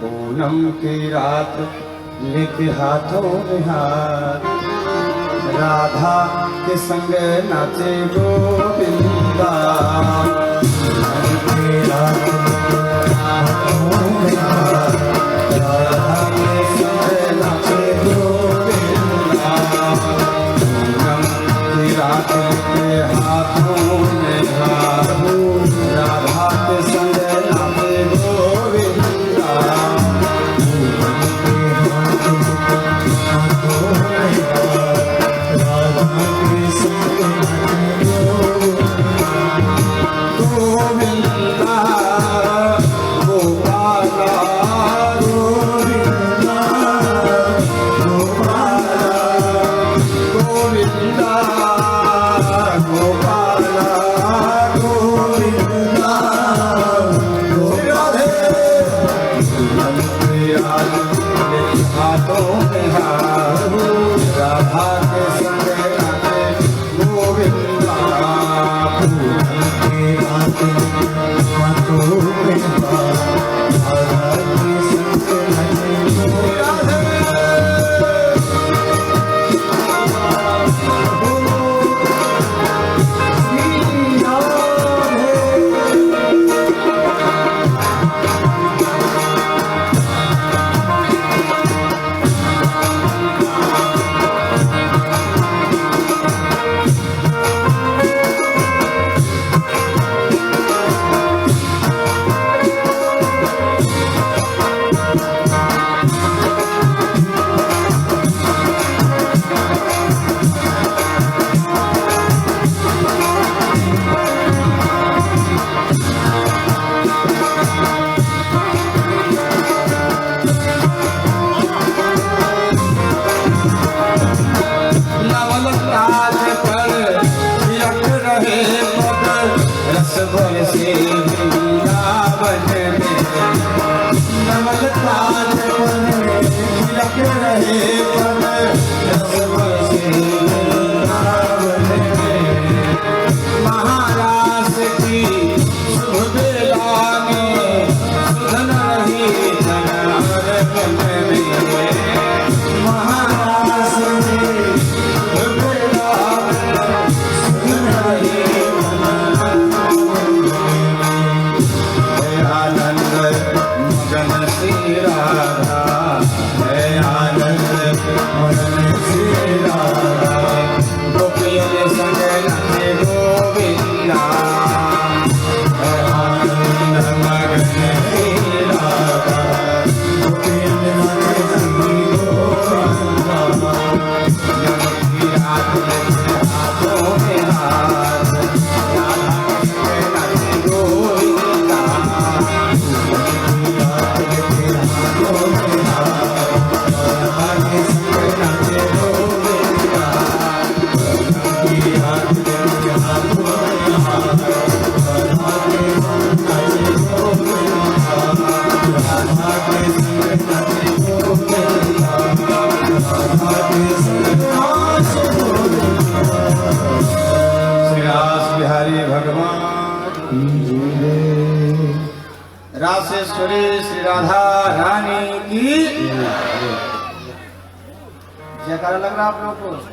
पूनम की रात लेके हाथों में हाथ, राधा के संग नाचे गोविंदा। पूनम की रात हाथों में हाथ, राधा के संग नाचे गोविंदा। पूनम की रात लेके हाथों में हाथ, राधा के संग नाचे गोविंदा। हाथों में हाथ, राधा के संग नाचे गोविंदा। पूनम की रात हाथों में हाथ, राधा के संग नाचे गोविंदा। से वृंदावन में नवल ताज पर तिलक रहे पद, रस से वृंदावन में। महाराज की शुभ बेला में सुधन रही जनार मन में। महाराज की शुभ बेला में सुधन रही मगन श्री राधा, है आनंद मगन श्री राधा। गोपियों संग नाचे गोविंदा, है आनंद मगन श्री राधा। गोपियों नाचे गोविंदा, यम की रात लेके हाथों में हाथ, राधा के संग नाचे गोविंदा। रासेश्वरी श्री राधा रानी की जयकारा लग रहा आप लोगों को।